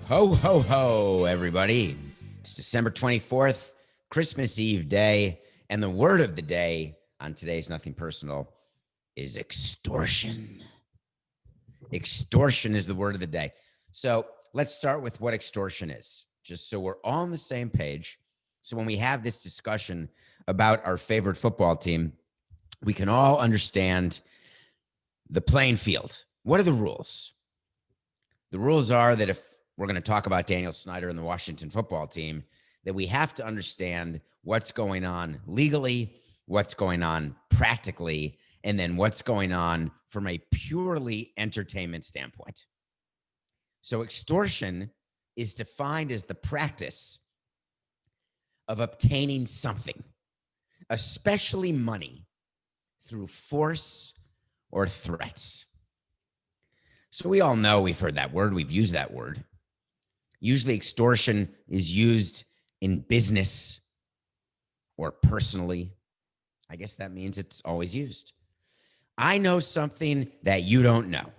Ho, ho, ho, everybody. It's December 24th, Christmas Eve day, and the word of the day on today's Nothing Personal is extortion. Extortion is the word of the day. So let's start with what extortion is, just so we're all on the same page. So when we have this discussion about our favorite football team, we can all understand the playing field. What are the rules? The rules are that if we're going to talk about Daniel Snyder and the Washington football team, that we have to understand what's going on legally, what's going on practically, and then what's going on from a purely entertainment standpoint. So extortion is defined as the practice of obtaining something, especially money, through force or threats. So we all know, we've heard that word, we've used that word. Usually extortion is used in business or personally. I guess that means it's always used. I know something that you don't know.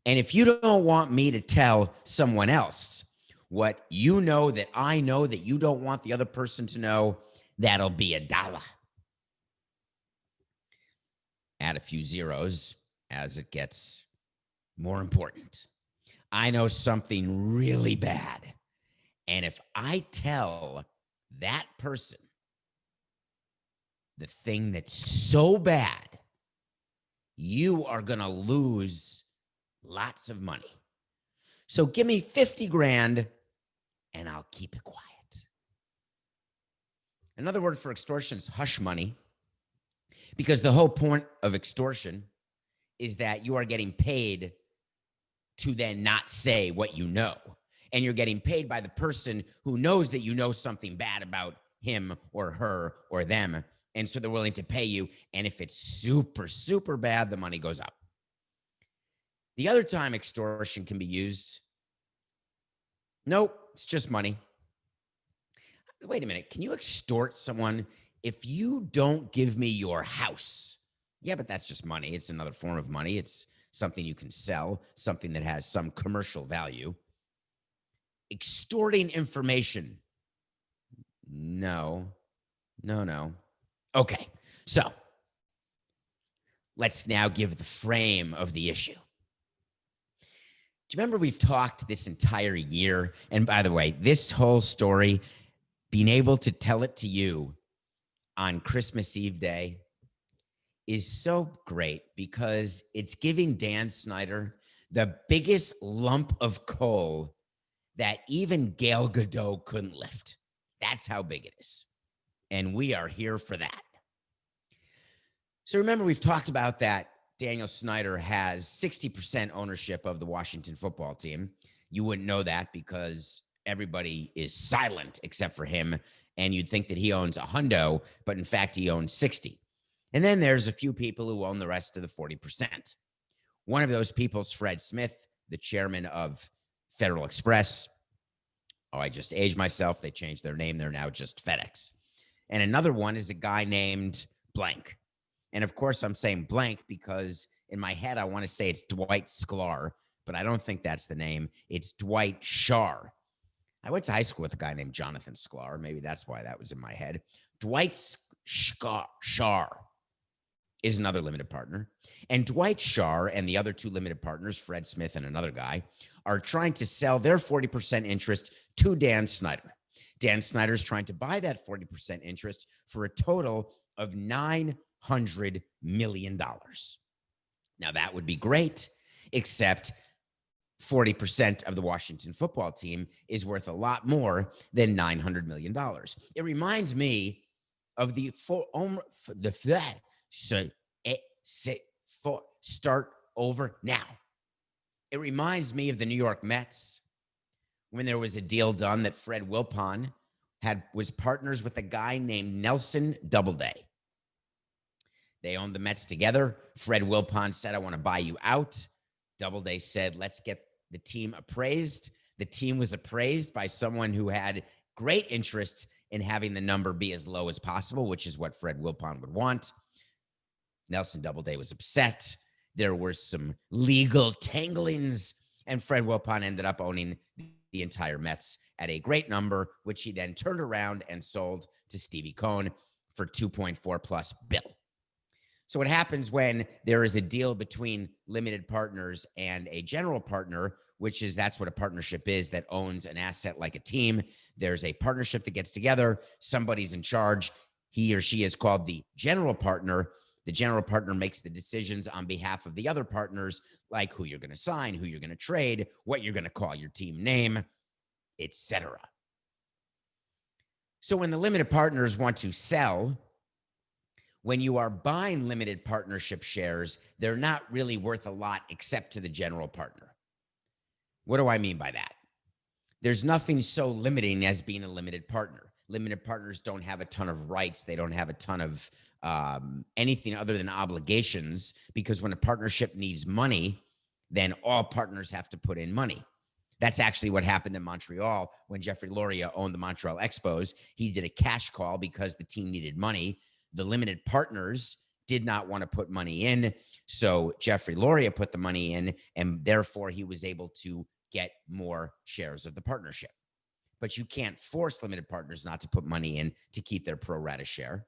And if you don't want me to tell someone else what you know that I know that you don't want the other person to know, that'll be $1. Add a few zeros as it gets more important. I know something really bad. And if I tell that person the thing that's so bad, you are going to lose lots of money. So give me 50 grand and I'll keep it quiet. Another word for extortion is hush money, because the whole point of extortion is that you are getting paid to then not say what you know. And you're getting paid by the person who knows that you know something bad about him or her or them. And so they're willing to pay you. And if it's super, super bad, the money goes up. The other time extortion can be used, nope, it's just money. Wait a minute. Can you extort someone if you don't give me your house? Yeah, but that's just money. It's another form of money. It's something you can sell, something that has some commercial value. Extorting information. No. Okay, so let's now give the frame of the issue. Do you remember we've talked this entire year? And by the way, this whole story, being able to tell it to you on Christmas Eve day is so great, because it's giving Dan Snyder the biggest lump of coal that even Gal Gadot couldn't lift. That's how big it is. And we are here for that. So remember, we've talked about that Daniel Snyder has 60% ownership of the Washington football team. You wouldn't know that because everybody is silent except for him. And you'd think that he owns a hundo, but in fact, he owns 60. And then there's a few people who own the rest of the 40%. One of those people is Fred Smith, the chairman of Federal Express. Oh, I just aged myself. They changed their name. They're now just FedEx. And another one is a guy named Blank. And of course, I'm saying blank because in my head, I want to say it's Dwight Schar, but I don't think that's the name. It's Dwight Schar. I went to high school with a guy named Jonathan Sklar. Maybe that's why that was in my head. Dwight Schar is another limited partner. And Dwight Schar and the other two limited partners, Fred Smith and another guy, are trying to sell their 40% interest to Dan Snyder. Dan Snyder's trying to buy that 40% interest for a total of $900 million. Now, that would be great, except 40% of the Washington football team is worth a lot more than $900 million. It reminds me of start over now. It reminds me of the New York Mets when there was a deal done that Fred Wilpon was partners with a guy named Nelson Doubleday. They owned the Mets together. Fred Wilpon said, I want to buy you out. Doubleday said, let's get the team appraised. The team was appraised by someone who had great interest in having the number be as low as possible, which is what Fred Wilpon would want. Nelson Doubleday was upset. There were some legal tanglings, and Fred Wilpon ended up owning the entire Mets at a great number, which he then turned around and sold to Stevie Cohn for 2.4 plus bill. So what happens when there is a deal between limited partners and a general partner, which is that's what a partnership is, that owns an asset like a team. There's a partnership that gets together. Somebody's in charge. He or she is called the general partner. The general partner makes the decisions on behalf of the other partners, like who you're going to sign, who you're going to trade, what you're going to call your team name, etc. So when the limited partners want to sell, when you are buying limited partnership shares, they're not really worth a lot except to the general partner. What do I mean by that? There's nothing so limiting as being a limited partner. Limited partners don't have a ton of rights. They don't have a ton of anything other than obligations, because when a partnership needs money, then all partners have to put in money. That's actually what happened in Montreal when Jeffrey Loria owned the Montreal Expos. He did a cash call because the team needed money. The limited partners did not want to put money in, so Jeffrey Loria put the money in, and therefore he was able to get more shares of the partnership. But you can't force limited partners not to put money in to keep their pro rata share.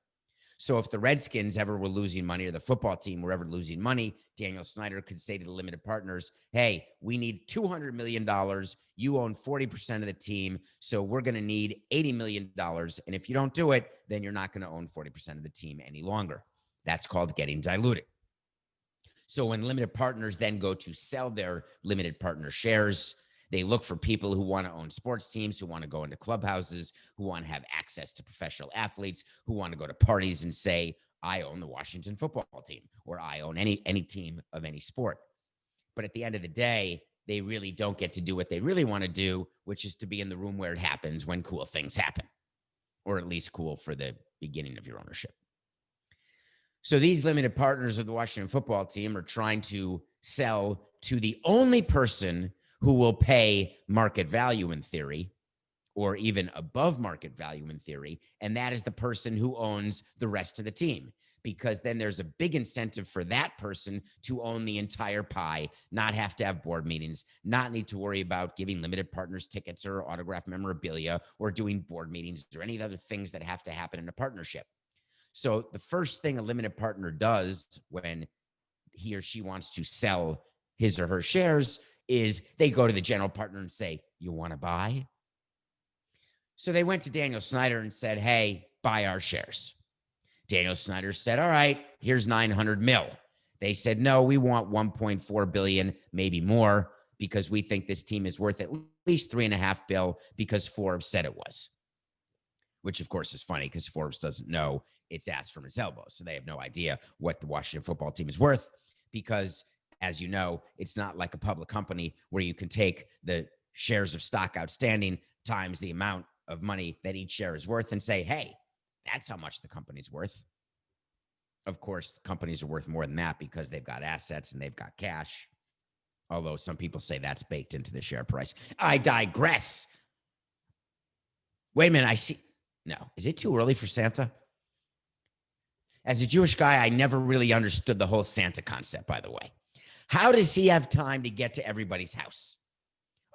So if the Redskins ever were losing money, or the football team were ever losing money, Daniel Snyder could say to the limited partners, hey, we need $200 million. You own 40% of the team, so we're going to need $80 million. And if you don't do it, then you're not going to own 40% of the team any longer. That's called getting diluted. So when limited partners then go to sell their limited partner shares, they look for people who want to own sports teams, who want to go into clubhouses, who want to have access to professional athletes, who want to go to parties and say, I own the Washington football team, or I own any team of any sport. But at the end of the day, they really don't get to do what they really want to do, which is to be in the room where it happens when cool things happen, or at least cool for the beginning of your ownership. So these limited partners of the Washington football team are trying to sell to the only person who will pay market value in theory, or even above market value in theory, and that is the person who owns the rest of the team, because then there's a big incentive for that person to own the entire pie, not have to have board meetings, not need to worry about giving limited partners tickets or autographed memorabilia or doing board meetings or any other things that have to happen in a partnership. So the first thing a limited partner does when he or she wants to sell his or her shares is they go to the general partner and say, you want to buy? So they went to Daniel Snyder and said, hey, buy our shares. Daniel Snyder said, all right, here's 900 mil. They said, no, we want 1.4 billion, maybe more, because we think this team is worth at least 3.5 billion because Forbes said it was. Which, of course, is funny because Forbes doesn't know its ass from its elbow. So they have no idea what the Washington football team is worth because, as you know, it's not like a public company where you can take the shares of stock outstanding times the amount of money that each share is worth and say, hey, that's how much the company's worth. Of course, companies are worth more than that because they've got assets and they've got cash. Although some people say that's baked into the share price. I digress. Wait a minute, I see. No, is it too early for Santa? As a Jewish guy, I never really understood the whole Santa concept, by the way. How does he have time to get to everybody's house?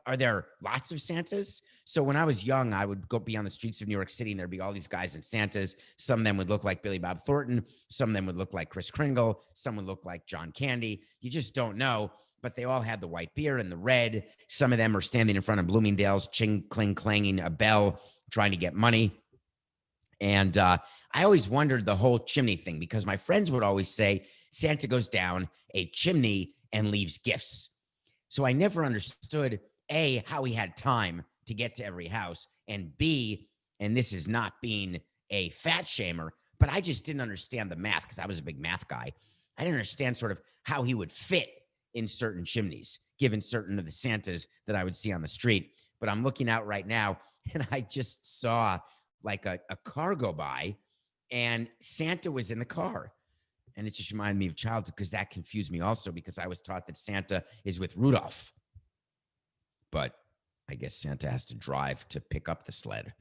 Are there lots of Santas? So when I was young, I would go be on the streets of New York City and there'd be all these guys in Santas. Some of them would look like Billy Bob Thornton. Some of them would look like Kris Kringle. Some would look like John Candy. You just don't know. But they all had the white beard and the red. Some of them are standing in front of Bloomingdale's, ching, cling, clanging a bell, trying to get money. And I always wondered the whole chimney thing because my friends would always say Santa goes down a chimney and leaves gifts. So I never understood, A, how he had time to get to every house, and B, and this is not being a fat shamer, but I just didn't understand the math because I was a big math guy. I didn't understand sort of how he would fit in certain chimneys, given certain of the Santas that I would see on the street. But I'm looking out right now and I just saw like a car go by and Santa was in the car. And it just reminded me of childhood because that confused me also because I was taught that Santa is with Rudolph. But I guess Santa has to drive to pick up the sled.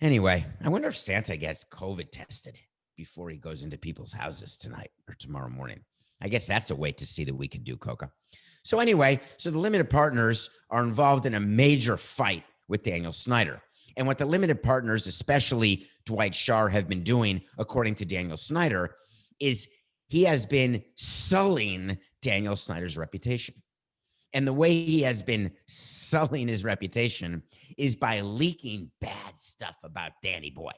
Anyway, I wonder if Santa gets COVID tested before he goes into people's houses tonight or tomorrow morning. I guess that's a way to see that we can do, Coca. So anyway, so the limited partners are involved in a major fight with Daniel Snyder. And what the limited partners, especially Dwight Schar, have been doing, according to Daniel Snyder, is he has been sullying Daniel Snyder's reputation. And the way he has been sullying his reputation is by leaking bad stuff about Danny Boy.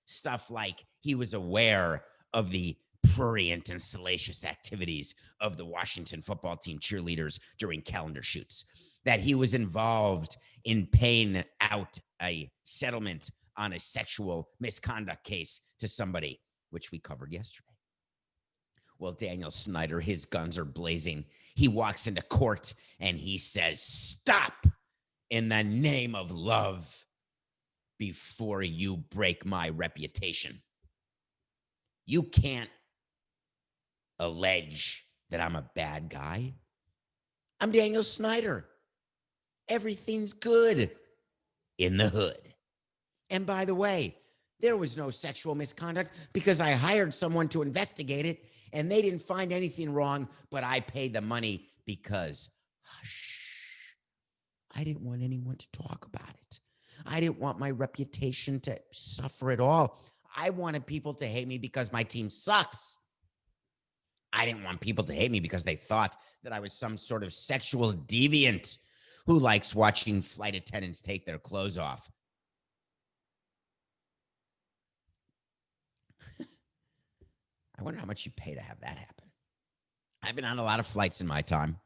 Stuff like he was aware of the prurient and salacious activities of the Washington football team cheerleaders during calendar shoots, that he was involved in paying out a settlement on a sexual misconduct case to somebody, which we covered yesterday. Well, Daniel Snyder, his guns are blazing. He walks into court and he says, "Stop in the name of love before you break my reputation. You can't allege that I'm a bad guy. I'm Daniel Snyder. Everything's good in the hood. And by the way, there was no sexual misconduct because I hired someone to investigate it and they didn't find anything wrong, but I paid the money because, hush, I didn't want anyone to talk about it. I didn't want my reputation to suffer at all. I wanted people to hate me because my team sucks. I didn't want people to hate me because they thought that I was some sort of sexual deviant who likes watching flight attendants take their clothes off." I wonder how much you pay to have that happen. I've been on a lot of flights in my time.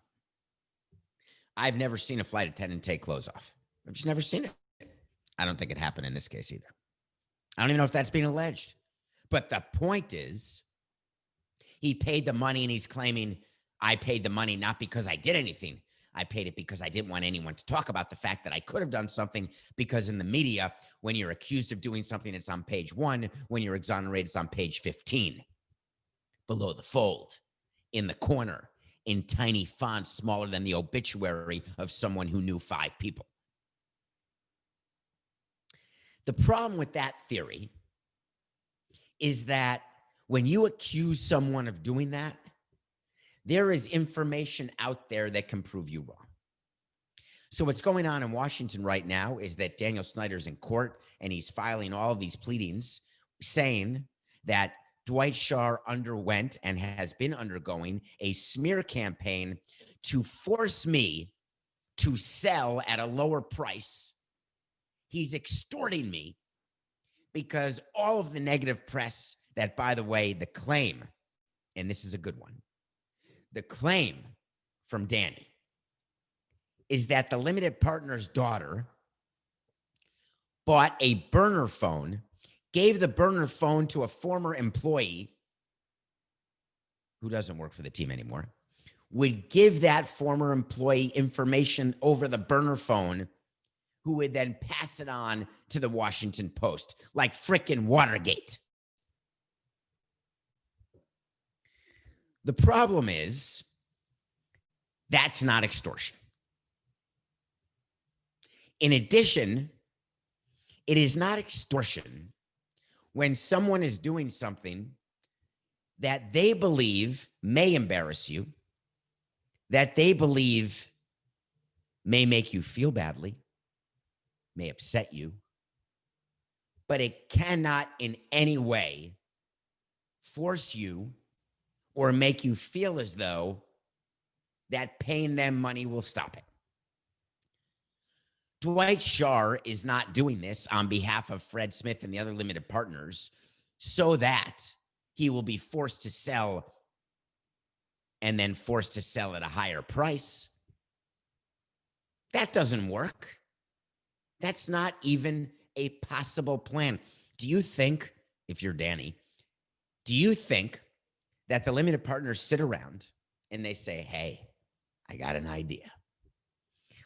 I've never seen a flight attendant take clothes off. I've just never seen it. I don't think it happened in this case either. I don't even know if that's being alleged. But the point is, he paid the money and he's claiming, I paid the money not because I did anything. I paid it because I didn't want anyone to talk about the fact that I could have done something, because in the media, when you're accused of doing something, it's on page 1. When you're exonerated, it's on page 15. Below the fold, in the corner, in tiny font smaller than the obituary of someone who knew 5 people. The problem with that theory is that when you accuse someone of doing that, there is information out there that can prove you wrong. So what's going on in Washington right now is that Daniel Snyder's in court and he's filing all of these pleadings saying that Dwight Schar underwent and has been undergoing a smear campaign to force me to sell at a lower price. He's extorting me because all of the negative press that, by the way, the claim, and this is a good one, the claim from Danny is that the limited partner's daughter bought a burner phone, gave the burner phone to a former employee who doesn't work for the team anymore, would give that former employee information over the burner phone, who would then pass it on to the Washington Post, like frickin' Watergate. The problem is that's not extortion. In addition, it is not extortion when someone is doing something that they believe may embarrass you, that they believe may make you feel badly, may upset you, but it cannot in any way force you or make you feel as though that paying them money will stop it. Dwight Schar is not doing this on behalf of Fred Smith and the other limited partners so that he will be forced to sell and then forced to sell at a higher price. That doesn't work. That's not even a possible plan. Do you think, if you're Danny, do you think that the limited partners sit around and they say, hey, I got an idea.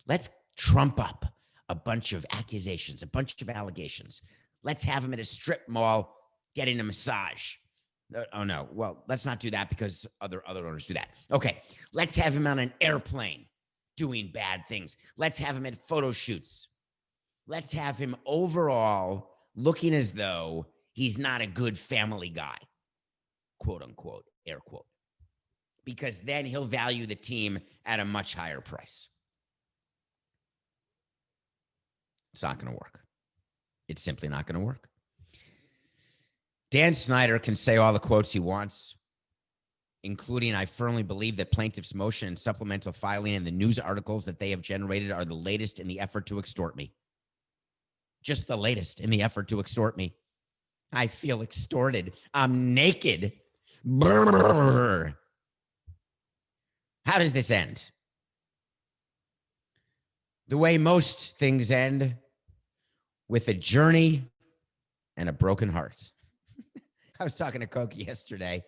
Let's trump up a bunch of accusations, a bunch of allegations. Let's have him at a strip mall getting a massage. Oh, no. Well, let's not do that because other owners do that. Okay. Let's have him on an airplane doing bad things. Let's have him at photo shoots. Let's have him overall looking as though he's not a good family guy, quote unquote, air quote. because then he'll value the team at a much higher price. It's not going to work. It's simply not going to work. Dan Snyder can say all the quotes he wants, including, "I firmly believe that plaintiff's motion and supplemental filing and the news articles that they have generated are the latest in the effort to extort me." Just the latest in the effort to extort me. I feel extorted. I'm naked. Brrr. How does this end? The way most things end, with a journey and a broken heart. I was talking to Coca yesterday.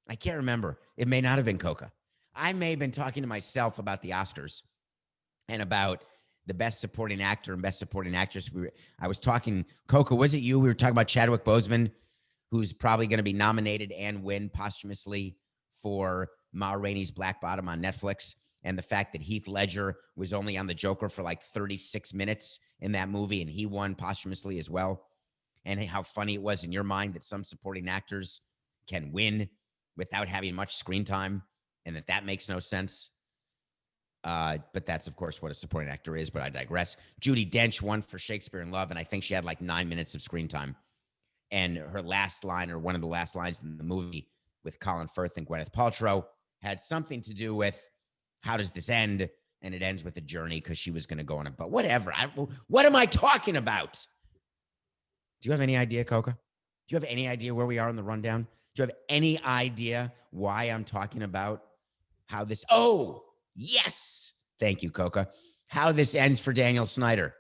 I can't remember. It may not have been Coca. I may have been talking to myself about the Oscars and about the best supporting actor and best supporting actress. I was talking, Coca, was it you? We were talking about Chadwick Boseman, who's probably going to be nominated and win posthumously for Ma Rainey's Black Bottom on Netflix, and the fact that Heath Ledger was only on the Joker for like 36 minutes in that movie, and he won posthumously as well. And how funny it was in your mind that some supporting actors can win without having much screen time, and that makes no sense. But that's, of course, what a supporting actor is, but I digress. Judi Dench won for Shakespeare in Love, and I think she had like 9 minutes of screen time. And her last line, or one of the last lines in the movie with Colin Firth and Gwyneth Paltrow, had something to do with how does this end? And it ends with a journey because she was going to go on it. But whatever. What am I talking about? Do you have any idea, Coca? Do you have any idea where we are in the rundown? Do you have any idea why I'm talking about how this... Oh, yes. Thank you, Coca. How this ends for Daniel Snyder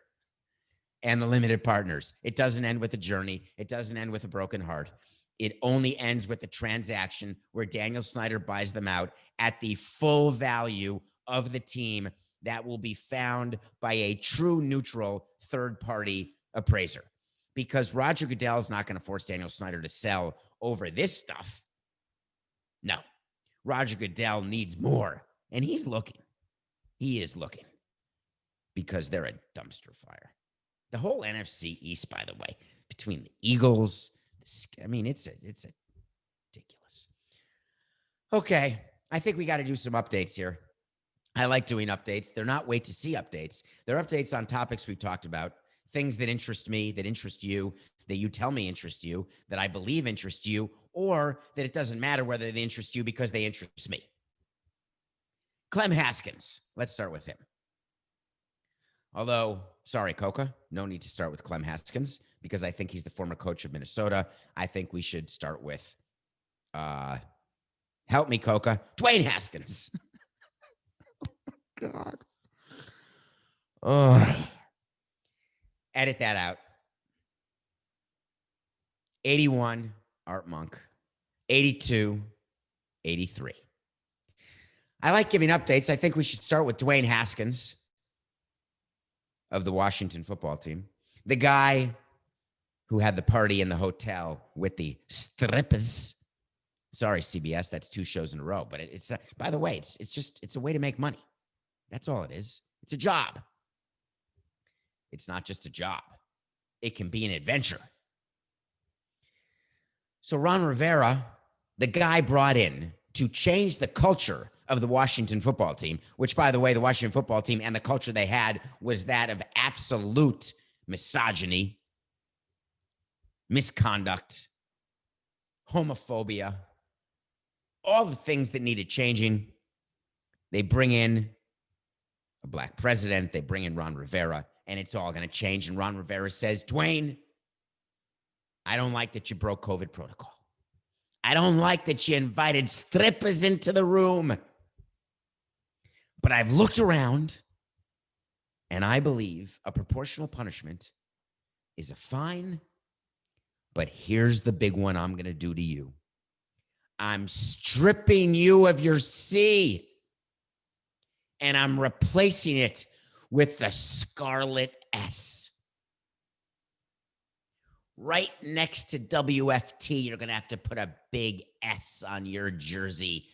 and the limited partners. It doesn't end with a journey. It doesn't end with a broken heart. It only ends with a transaction where Daniel Snyder buys them out at the full value of the team that will be found by a true neutral third-party appraiser. Because Roger Goodell is not going to force Daniel Snyder to sell over this stuff. No. Roger Goodell needs more, and he's looking. He is looking because they're a dumpster fire. The whole NFC East, by the way, between the Eagles... I mean, it's ridiculous. Okay, I think we got to do some updates here. I like doing updates. They're not wait to see updates. They're updates on topics we've talked about, things that interest me, that interest you, that you tell me interest you, that I believe interest you, or that it doesn't matter whether they interest you because they interest me. Clem Haskins. Let's start with him. Although, sorry, Coca, no need to start with Clem Haskins because I think he's the former coach of Minnesota. I think we should start with, help me, Coca, Dwayne Haskins. God. Oh. Edit that out. 81, Art Monk. 82, 83. I like giving updates. I think we should start with Dwayne Haskins of the Washington football team. The guy who had the party in the hotel with the strippers. Sorry, CBS, that's 2 shows in a row. But it's by the way, it's a way to make money. That's all it is. It's a job. It's not just a job. It can be an adventure. So Ron Rivera, the guy brought in to change the culture of the Washington football team, which, by the way, the Washington football team and the culture they had was that of absolute misogyny, misconduct, homophobia, all the things that needed changing. They bring in a black president. They bring in Ron Rivera, and it's all going to change. And Ron Rivera says, Dwayne, I don't like that you broke COVID protocol. I don't like that you invited strippers into the room. But I've looked around, and I believe a proportional punishment is a fine. But here's the big one I'm going to do to you. I'm stripping you of your C, and I'm replacing it with the Scarlet S. Right next to WFT, you're going to have to put a big S on your jersey,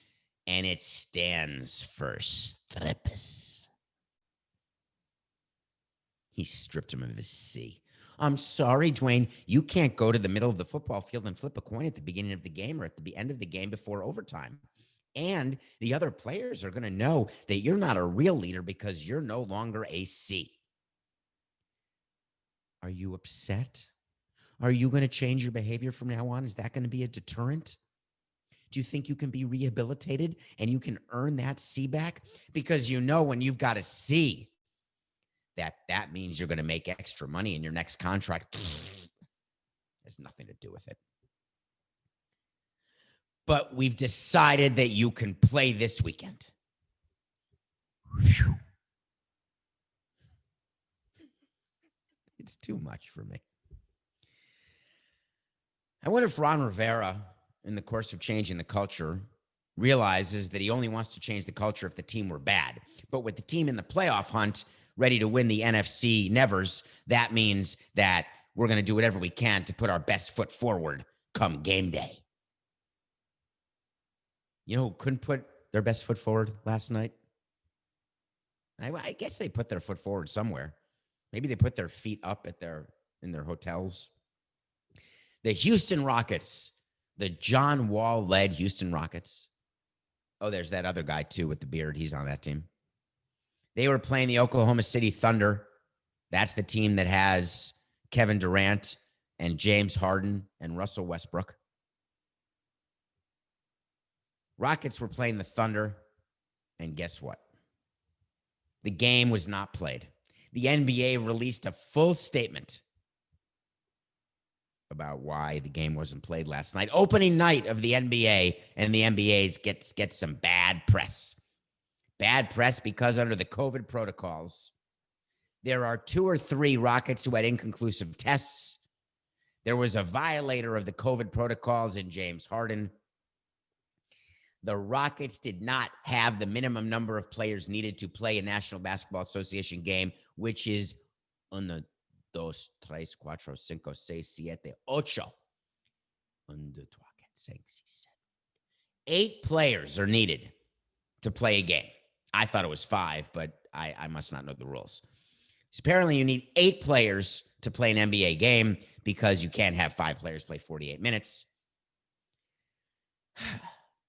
and it stands for strippers. He stripped him of his C. I'm sorry, Dwayne, you can't go to the middle of the football field and flip a coin at the beginning of the game or at the end of the game before overtime. And the other players are going to know that you're not a real leader because you're no longer a C. Are you upset? Are you going to change your behavior from now on? Is that going to be a deterrent? Do you think you can be rehabilitated and you can earn that C back? Because you know when you've got a C, that means you're going to make extra money in your next contract. Has nothing to do with it. But we've decided that you can play this weekend. Whew. It's too much for me. I wonder if Ron Rivera, in the course of changing the culture, realizes that he only wants to change the culture if the team were bad. But with the team in the playoff hunt, ready to win the NFC Nevers, that means that we're going to do whatever we can to put our best foot forward come game day. You know who couldn't put their best foot forward last night? I guess they put their foot forward somewhere. Maybe they put their feet up in their hotels. The Houston Rockets, the John Wall-led Houston Rockets. Oh, there's that other guy, too, with the beard. He's on that team. They were playing the Oklahoma City Thunder. That's the team that has Kevin Durant and James Harden and Russell Westbrook. Rockets were playing the Thunder, and guess what? The game was not played. The NBA released a full statement about why the game wasn't played last night. Opening night of the NBA, and the NBA gets some bad press. Bad press because under the COVID protocols, there are 2 or 3 Rockets who had inconclusive tests. There was a violator of the COVID protocols in James Harden. The Rockets did not have the minimum number of players needed to play a National Basketball Association game, which is 1, 2, 3, 4, 5, 6, 7, 8. 1, 2, 3, 4, 5, 6, 7. 8 players are needed to play a game. I thought it was 5, but I must not know the rules. So apparently you need 8 players to play an NBA game because you can't have 5 players play 48 minutes.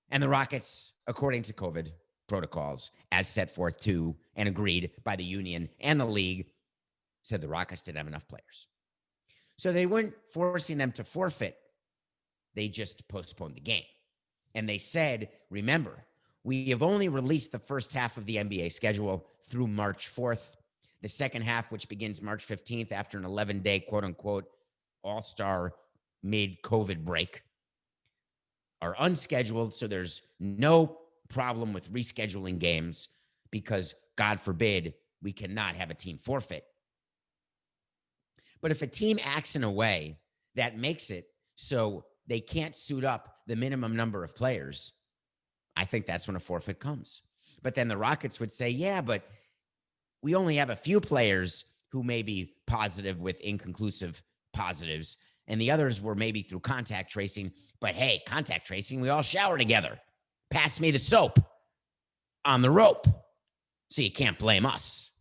And the Rockets, according to COVID protocols, as set forth to and agreed by the union and the league, said the Rockets didn't have enough players. So they weren't forcing them to forfeit. They just postponed the game. And they said, remember, we have only released the first half of the NBA schedule through March 4th. The second half, which begins March 15th after an 11-day, quote-unquote, all-star mid-COVID break, are unscheduled, so there's no problem with rescheduling games because, God forbid, we cannot have a team forfeit. But if a team acts in a way that makes it so they can't suit up the minimum number of players, I think that's when a forfeit comes. But then the Rockets would say, yeah, but we only have a few players who may be positive with inconclusive positives, and the others were maybe through contact tracing. But hey, contact tracing, we all shower together. Pass me the soap on the rope. So you can't blame us.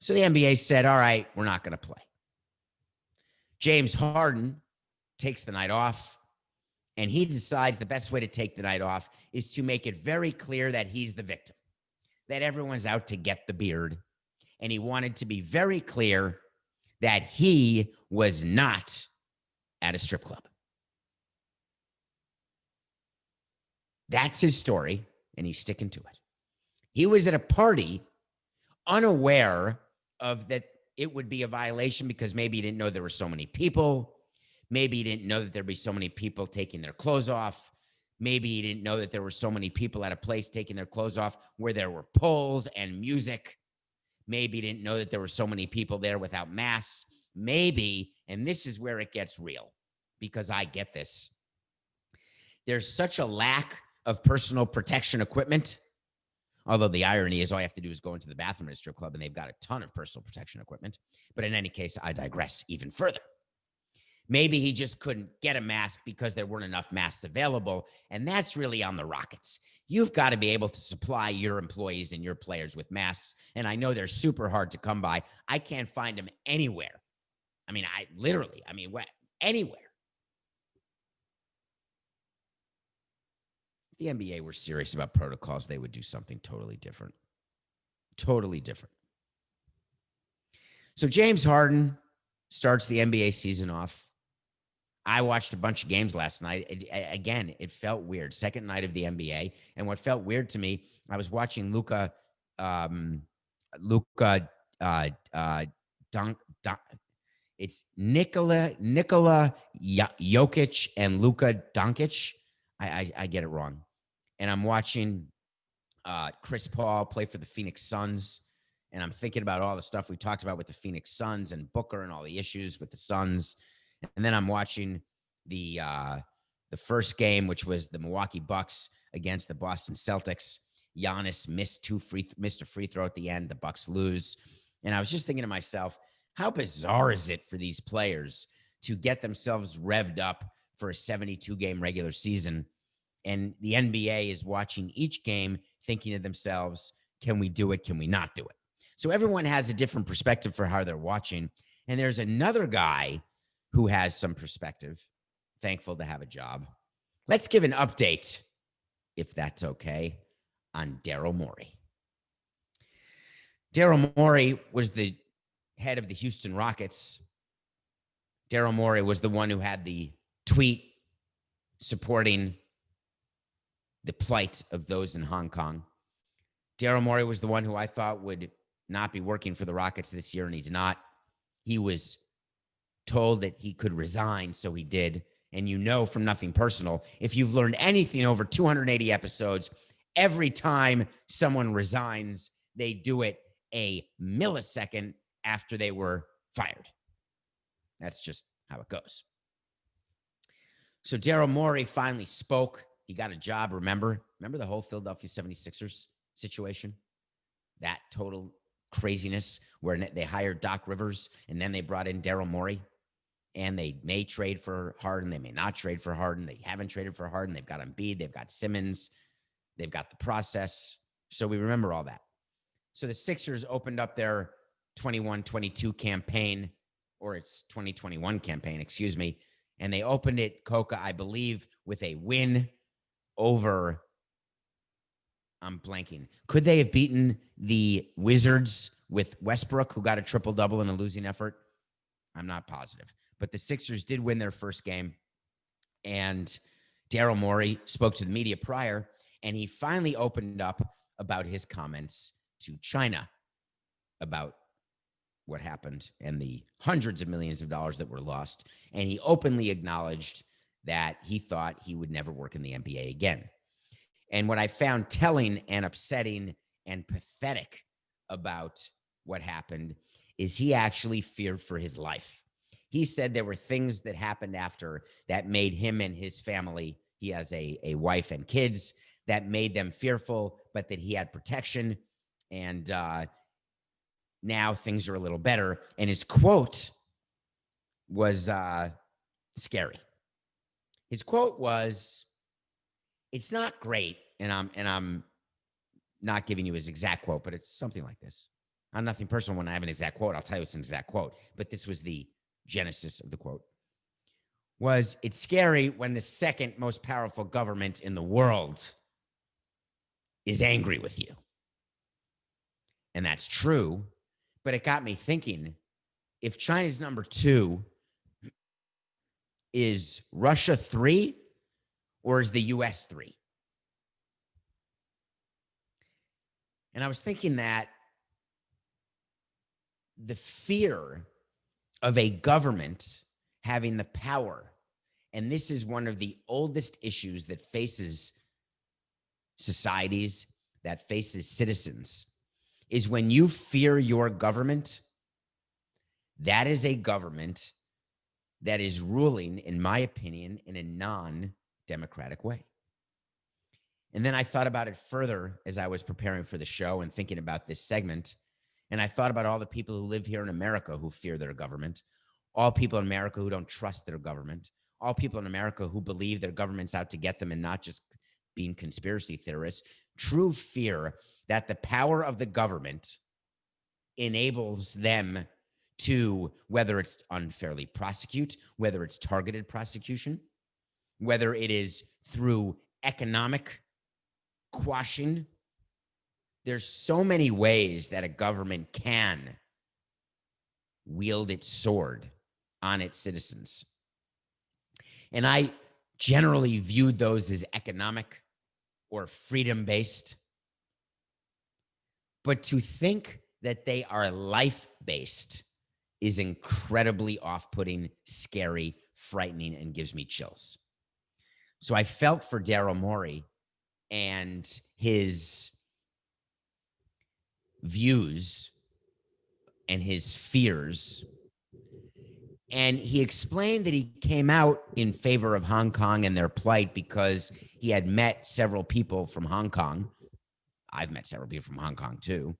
So the NBA said, all right, we're not going to play. James Harden takes the night off, and he decides the best way to take the night off is to make it very clear that he's the victim, that everyone's out to get the beard. And he wanted to be very clear that he was not at a strip club. That's his story, and he's sticking to it. He was at a party unaware of that it would be a violation because maybe he didn't know there were so many people. Maybe he didn't know that there'd be so many people taking their clothes off. Maybe he didn't know that there were so many people at a place taking their clothes off where there were poles and music. Maybe he didn't know that there were so many people there without masks. Maybe, and this is where it gets real, because I get this, there's such a lack of personal protection equipment. Although the irony is all you have to do is go into the bathroom at a strip club and they've got a ton of personal protection equipment. But in any case, I digress even further. Maybe he just couldn't get a mask because there weren't enough masks available. And that's really on the Rockets. You've got to be able to supply your employees and your players with masks. And I know they're super hard to come by. I can't find them anywhere. Anywhere. If the NBA were serious about protocols, they would do something totally different. Totally different. So James Harden starts the NBA season off. I watched a bunch of games last night. It felt weird. Second night of the NBA. And what felt weird to me, I was watching Luka it's Nikola Jokic and Luka Doncic. I get it wrong. And I'm watching Chris Paul play for the Phoenix Suns. And I'm thinking about all the stuff we talked about with the Phoenix Suns and Booker and all the issues with the Suns. And then I'm watching the first game, which was the Milwaukee Bucks against the Boston Celtics. Giannis missed a free throw at the end. The Bucks lose. And I was just thinking to myself, how bizarre is it for these players to get themselves revved up for a 72-game regular season? And the NBA is watching each game thinking to themselves, can we do it? Can we not do it? So everyone has a different perspective for how they're watching. And there's another guy who has some perspective, thankful to have a job. Let's give an update, if that's okay, on Daryl Morey. Daryl Morey was the head of the Houston Rockets. Daryl Morey was the one who had the tweet supporting the plight of those in Hong Kong. Daryl Morey was the one who I thought would not be working for the Rockets this year, and he's not. He was told that he could resign, so he did. And you know from Nothing Personal, if you've learned anything over 280 episodes, every time someone resigns, they do it a millisecond after they were fired. That's just how it goes. So Daryl Morey finally spoke. He got a job, remember the whole Philadelphia 76ers situation? That total craziness where they hired Doc Rivers and then they brought in Daryl Morey. And they may trade for Harden. They may not trade for Harden. They haven't traded for Harden. They've got Embiid. They've got Simmons. They've got the process. So we remember all that. So the Sixers opened up their 21-22 campaign, or its 2021 campaign, excuse me. And they opened it, Coca, I believe, with a win over, I'm blanking. Could they have beaten the Wizards with Westbrook, who got a triple-double in a losing effort? I'm not positive. But the Sixers did win their first game. And Daryl Morey spoke to the media prior, and he finally opened up about his comments to China about what happened and the hundreds of millions of dollars that were lost. And he openly acknowledged that he thought he would never work in the NBA again. And what I found telling and upsetting and pathetic about what happened is he actually feared for his life. He said there were things that happened after that made him and his family, he has a wife and kids, that made them fearful, but that he had protection. And now things are a little better. And his quote was scary. His quote was, "It's not great," and I'm not giving you his exact quote, but it's something like this. On Nothing Personal, when I have an exact quote, I'll tell you it's an exact quote. But this was the genesis of the quote. Was, "It's scary when the second most powerful government in the world is angry with you." And that's true. But it got me thinking, if China's number 2, is Russia 3 or is the US 3? And I was thinking that the fear of a government having the power, and this is one of the oldest issues that faces societies, that faces citizens, is when you fear your government, that is a government that is ruling, in my opinion, in a non-democratic way. And then I thought about it further as I was preparing for the show and thinking about this segment. And I thought about all the people who live here in America who fear their government, all people in America who don't trust their government, all people in America who believe their government's out to get them and not just being conspiracy theorists. True fear that the power of the government enables them to, whether it's unfairly prosecute, whether it's targeted prosecution, whether it is through economic quashing. There's so many ways that a government can wield its sword on its citizens. And I generally viewed those as economic or freedom-based. But to think that they are life-based is incredibly off-putting, scary, frightening, and gives me chills. So I felt for Daryl Morey and his views and his fears. And he explained that he came out in favor of Hong Kong and their plight because he had met several people from Hong Kong. I've met several people from Hong Kong too.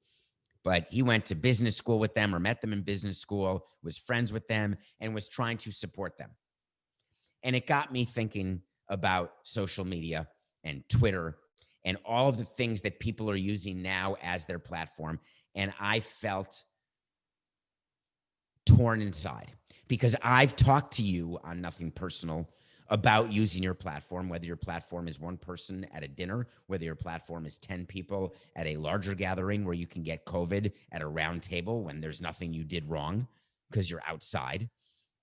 But he went to business school with them or met them in business school, was friends with them, and was trying to support them. And it got me thinking about social media and Twitter and all of the things that people are using now as their platform. And I felt torn inside because I've talked to you on Nothing Personal about using your platform, whether your platform is one person at a dinner, whether your platform is 10 people at a larger gathering where you can get COVID at a round table when there's nothing you did wrong because you're outside,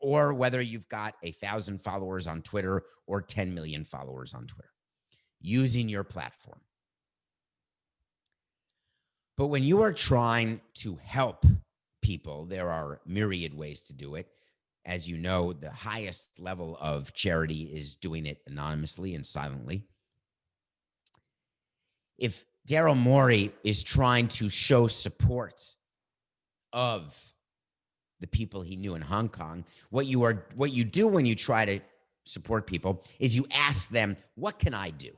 or whether you've got 1,000 followers on Twitter or 10 million followers on Twitter, using your platform. But when you are trying to help people, there are myriad ways to do it. As you know, the highest level of charity is doing it anonymously and silently. If Daryl Morey is trying to show support of the people he knew in Hong Kong, what you do when you try to support people is you ask them, what can I do?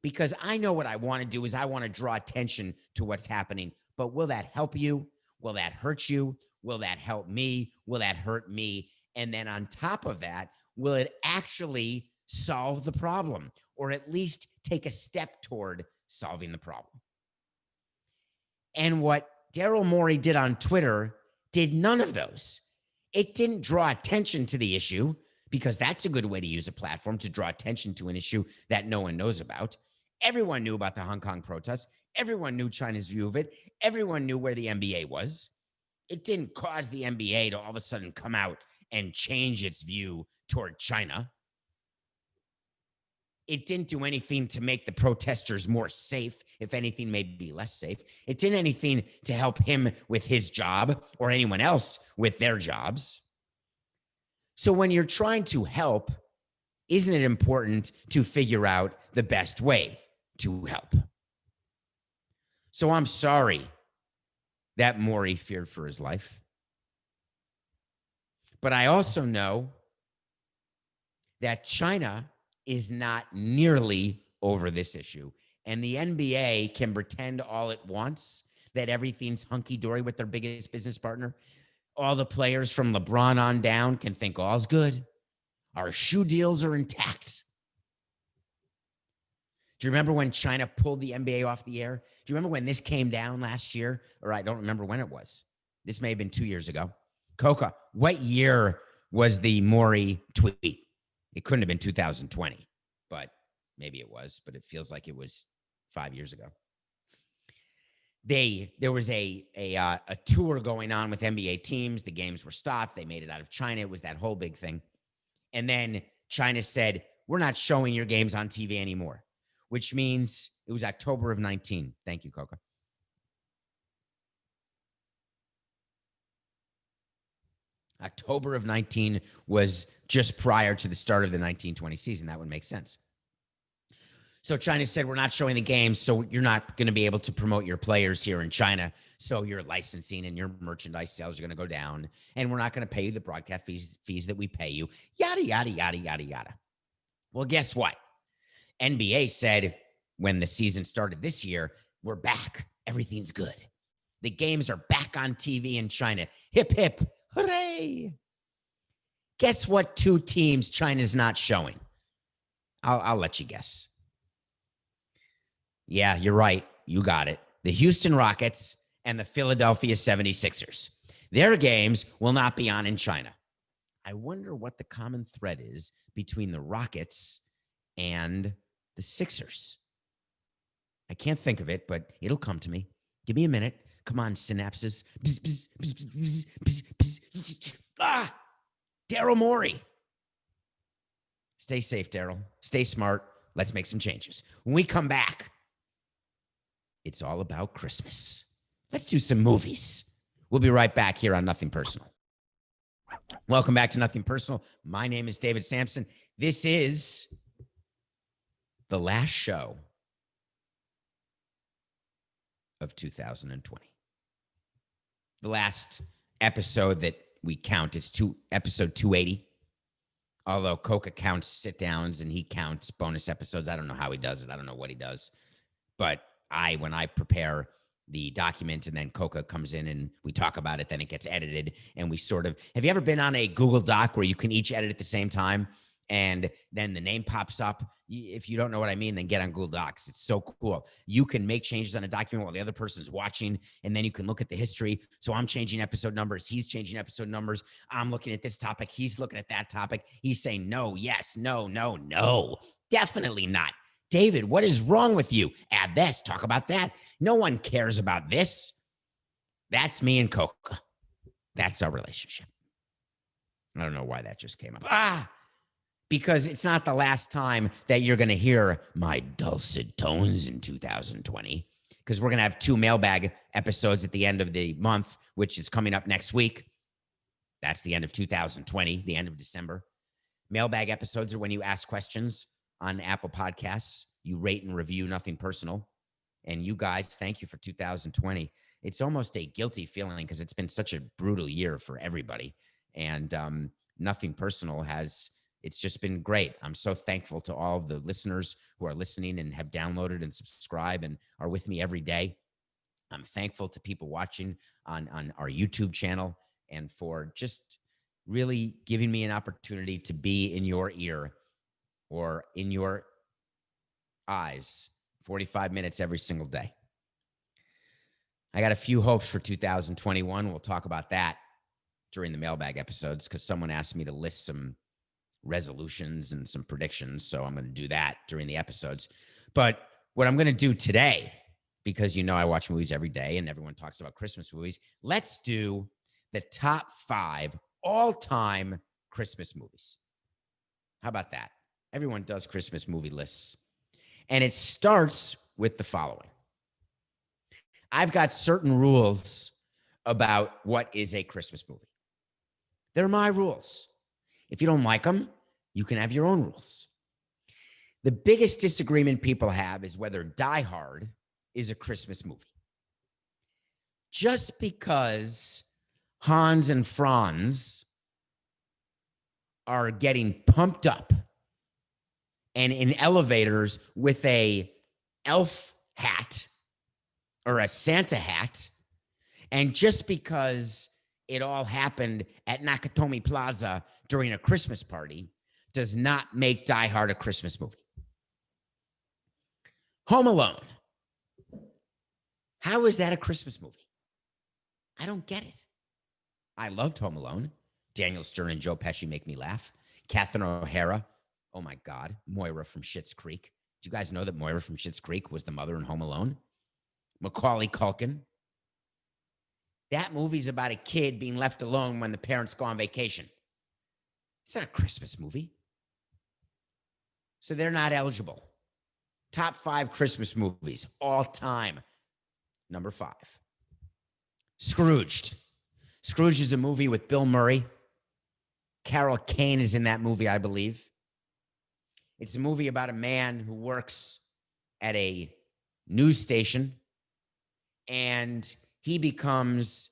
Because I know what I want to do is I want to draw attention to what's happening, but will that help you? Will that hurt you? Will that help me? Will that hurt me? And then on top of that, will it actually solve the problem or at least take a step toward solving the problem? And what Daryl Morey did on Twitter did none of those. It didn't draw attention to the issue because that's a good way to use a platform to draw attention to an issue that no one knows about. Everyone knew about the Hong Kong protests. Everyone knew China's view of it. Everyone knew where the NBA was. It didn't cause the NBA to all of a sudden come out and change its view toward China. It didn't do anything to make the protesters more safe, if anything, maybe less safe. It didn't anything to help him with his job or anyone else with their jobs. So when you're trying to help, isn't it important to figure out the best way to help? So I'm sorry that Morey feared for his life. But I also know that China is not nearly over this issue. And the NBA can pretend all it wants that everything's hunky-dory with their biggest business partner. All the players from LeBron on down can think all's good. Our shoe deals are intact. Do you remember when China pulled the NBA off the air? Do you remember when this came down last year? Or I don't remember when it was. This may have been 2 years ago. Coca, what year was the Morey tweet? It couldn't have been 2020, but maybe it was, but it feels like it was 5 years ago. There was a tour going on with NBA teams. The games were stopped. They made it out of China. It was that whole big thing. And then China said, we're not showing your games on TV anymore, which means it was October of 19. Thank you, Coca. October of 19 was just prior to the start of the 1920 season. That would make sense. So China said, we're not showing the games, so you're not going to be able to promote your players here in China. So your licensing and your merchandise sales are going to go down, and we're not going to pay you the broadcast fees that we pay you, yada, yada, yada, yada, yada. Well, guess what? NBA said when the season started this year, we're back. Everything's good. The games are back on TV in China. Hip, hip, hooray. Guess what 2 teams China's not showing? I'll let you guess. Yeah, you're right. You got it. The Houston Rockets and the Philadelphia 76ers. Their games will not be on in China. I wonder what the common thread is between the Rockets and the Sixers. I can't think of it, but it'll come to me. Give me a minute. Come on, synapses. Bzz, bzz, bzz, bzz, bzz, bzz. Ah, Daryl Morey. Stay safe, Daryl. Stay smart. Let's make some changes. When we come back, it's all about Christmas. Let's do some movies. We'll be right back here on Nothing Personal. Welcome back to Nothing Personal. My name is David Samson. This is the last show of 2020. The last episode that we count is episode 280. Although Coca counts sit downs and he counts bonus episodes. I don't know how he does it. I don't know what he does. But when I prepare the document and then Coca comes in and we talk about it, then it gets edited and we sort of, have you ever been on a Google Doc where you can each edit at the same time and then the name pops up? If you don't know what I mean, then get on Google Docs. It's so cool. You can make changes on a document while the other person's watching, and then you can look at the history. So I'm changing episode numbers. He's changing episode numbers. I'm looking at this topic. He's looking at that topic. He's saying no, yes, no, no, no. Definitely not. David, what is wrong with you? Add this, talk about that. No one cares about this. That's me and Coca. That's our relationship. I don't know why that just came up. Because it's not the last time that you're going to hear my dulcet tones in 2020. Because we're going to have 2 mailbag episodes at the end of the month, which is coming up next week. That's the end of 2020, the end of December. Mailbag episodes are when you ask questions on Apple Podcasts. You rate and review Nothing Personal. And you guys, thank you for 2020. It's almost a guilty feeling because it's been such a brutal year for everybody. And Nothing Personal it's just been great. I'm so thankful to all of the listeners who are listening and have downloaded and subscribed and are with me every day. I'm thankful to people watching on our YouTube channel and for just really giving me an opportunity to be in your ear or in your eyes 45 minutes every single day. I got a few hopes for 2021. We'll talk about that during the mailbag episodes because someone asked me to list some resolutions and some predictions. So I'm going to do that during the episodes. But what I'm going to do today, because I watch movies every day and everyone talks about Christmas movies, let's do the top 5 all-time Christmas movies. How about that? Everyone does Christmas movie lists. And it starts with the following. I've got certain rules about what is a Christmas movie. They're my rules. If you don't like them, you can have your own rules. The biggest disagreement people have is whether Die Hard is a Christmas movie. Just because Hans and Franz are getting pumped up and in elevators with a elf hat or a Santa hat, and just because it all happened at Nakatomi Plaza during a Christmas party does not make Die Hard a Christmas movie. Home Alone. How is that a Christmas movie? I don't get it. I loved Home Alone. Daniel Stern and Joe Pesci make me laugh. Catherine O'Hara. Oh my God. Moira from Schitt's Creek. Do you guys know that Moira from Schitt's Creek was the mother in Home Alone? Macaulay Culkin. That movie's about a kid being left alone when the parents go on vacation. It's not a Christmas movie. So they're not eligible. Top 5 Christmas movies all time. Number 5. Scrooged. Scrooge is a movie with Bill Murray. Carol Kane is in that movie, I believe. It's a movie about a man who works at a news station and he becomes,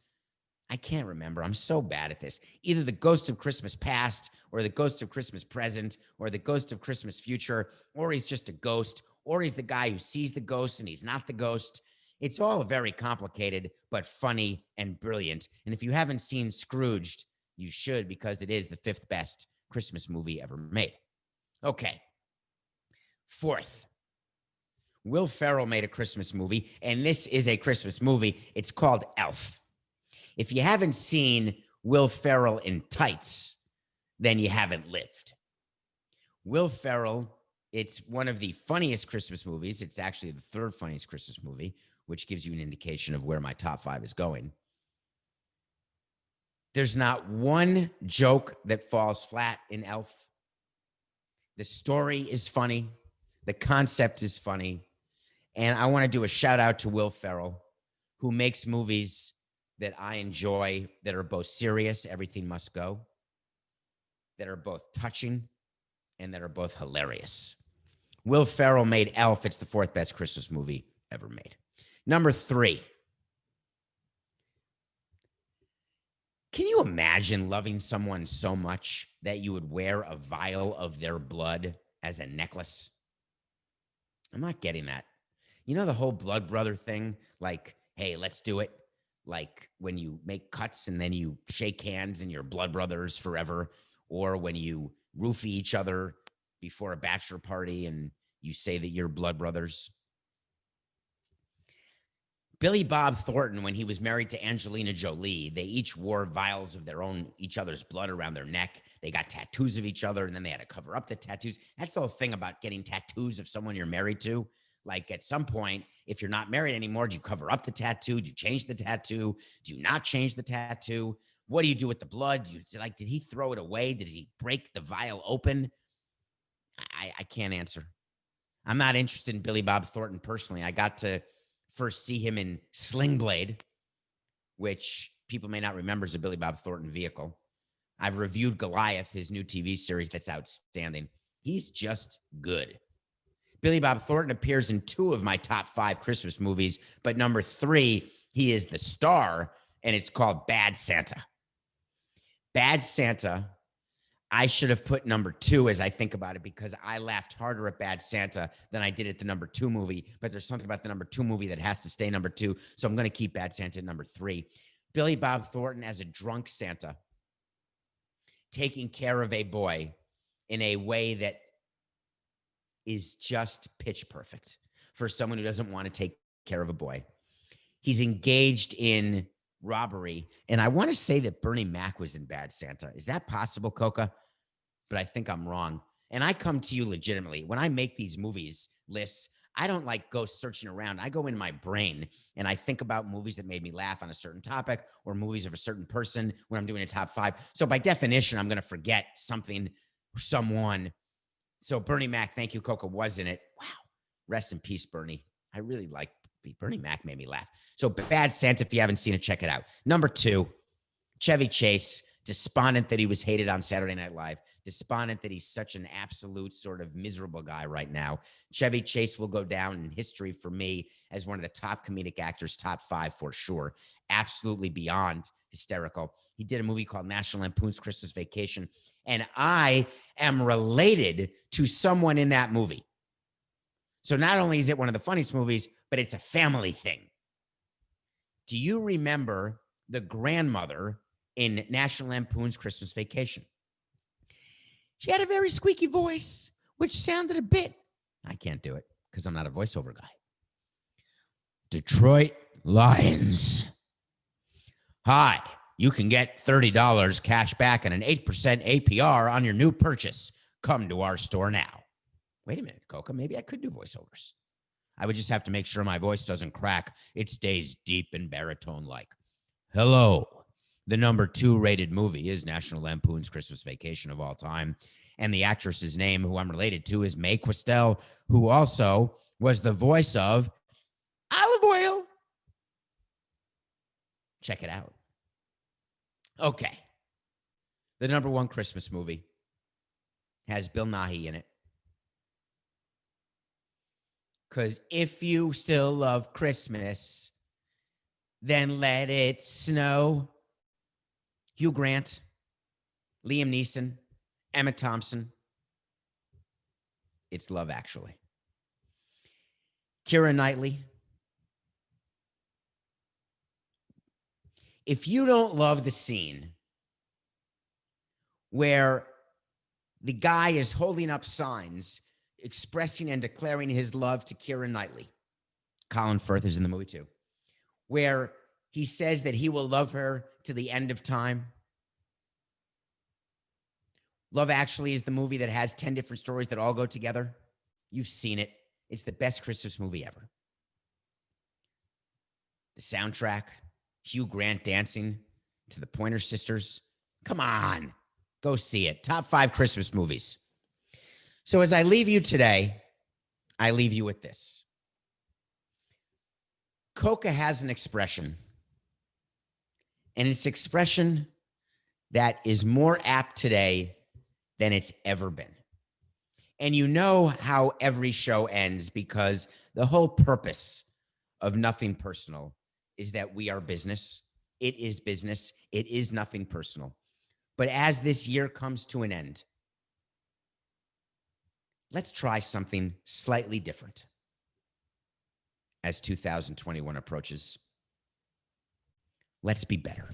I can't remember. I'm so bad at this. Either the ghost of Christmas past or the ghost of Christmas present or the ghost of Christmas future, or he's just a ghost, or he's the guy who sees the ghost and he's not the ghost. It's all very complicated, but funny and brilliant. And if you haven't seen Scrooged, you should, because it is the 5th best Christmas movie ever made. Okay. 4th. Will Ferrell made a Christmas movie, and this is a Christmas movie. It's called Elf. If you haven't seen Will Ferrell in tights, then you haven't lived. Will Ferrell It's one of the funniest Christmas movies. It's actually the third funniest Christmas movie, which gives you an indication of where my top 5 is going. There's not one joke that falls flat in Elf. The story is funny. The concept is funny. And I want to do a shout out to Will Ferrell, who makes movies that I enjoy that are both serious, Everything Must Go, that are both touching, and that are both hilarious. Will Ferrell made Elf. It's the 4th best Christmas movie ever made. Number 3. Can you imagine loving someone so much that you would wear a vial of their blood as a necklace? I'm not getting that. You know the whole blood brother thing? Like, hey, let's do it. Like when you make cuts and then you shake hands and you're blood brothers forever. Or when you roofie each other before a bachelor party and you say that you're blood brothers. Billy Bob Thornton, when he was married to Angelina Jolie, they each wore vials of each other's blood around their neck. They got tattoos of each other, and then they had to cover up the tattoos. That's the whole thing about getting tattoos of someone you're married to. Like at some point, if you're not married anymore, do you cover up the tattoo? Do you change the tattoo? Do you not change the tattoo? What do you do with the blood? Did he throw it away? Did he break the vial open? I can't answer. I'm not interested in Billy Bob Thornton personally. I got to first see him in Sling Blade, which people may not remember is a Billy Bob Thornton vehicle. I've reviewed Goliath, his new TV series that's outstanding. He's just good. Billy Bob Thornton appears in 2 of my top 5 Christmas movies, but number 3, he is the star, and it's called Bad Santa. Bad Santa, I should have put number 2 as I think about it, because I laughed harder at Bad Santa than I did at the number 2 movie, but there's something about the number 2 movie that has to stay number 2, so I'm going to keep Bad Santa at number 3. Billy Bob Thornton as a drunk Santa, taking care of a boy in a way that is just pitch perfect for someone who doesn't want to take care of a boy. He's engaged in robbery. And I want to say that Bernie Mac was in Bad Santa. Is that possible, Coca? But I think I'm wrong. And I come to you legitimately. When I make these movies lists, I don't like go searching around. I go in my brain and I think about movies that made me laugh on a certain topic or movies of a certain person when I'm doing a top 5. So by definition, I'm going to forget something or someone. So Bernie Mac, thank you, Coca, was in it. Wow. Rest in peace, Bernie. I really like Bernie Mac, made me laugh. So Bad Santa, if you haven't seen it, check it out. Number 2, Chevy Chase, despondent that he was hated on Saturday Night Live, despondent that he's such an absolute sort of miserable guy right now. Chevy Chase will go down in history for me as one of the top comedic actors, top 5 for sure. Absolutely beyond hysterical. He did a movie called National Lampoon's Christmas Vacation, and I am related to someone in that movie. So not only is it one of the funniest movies, but it's a family thing. Do you remember the grandmother in National Lampoon's Christmas Vacation? She had a very squeaky voice, which sounded a bit, I can't do it because I'm not a voiceover guy. Detroit Lions. Hi, you can get $30 cash back and an 8% APR on your new purchase. Come to our store now. Wait a minute, Coca, maybe I could do voiceovers. I would just have to make sure my voice doesn't crack. It stays deep and baritone-like. Hello. The number 2 rated movie is National Lampoon's Christmas Vacation of all time. And the actress's name, who I'm related to, is Mae Questel, who also was the voice of Olive Oil. Check it out. Okay. The number 1 Christmas movie has Bill Nighy in it. Because if you still love Christmas, then let it snow. Hugh Grant, Liam Neeson, Emma Thompson. It's Love Actually. Keira Knightley. If you don't love the scene where the guy is holding up signs expressing and declaring his love to Keira Knightley, Colin Firth is in the movie too, where he says that he will love her to the end of time. Love Actually is the movie that has 10 different stories that all go together. You've seen it. It's the best Christmas movie ever. The soundtrack, Hugh Grant dancing to the Pointer Sisters. Come on, go see it. Top 5 Christmas movies. So as I leave you today, I leave you with this. Coca has an expression, and it's expression that is more apt today than it's ever been. And you know how every show ends, because the whole purpose of Nothing Personal is that we are business. It is business. It is nothing personal. But as this year comes to an end, let's try something slightly different as 2021 approaches. Let's be better.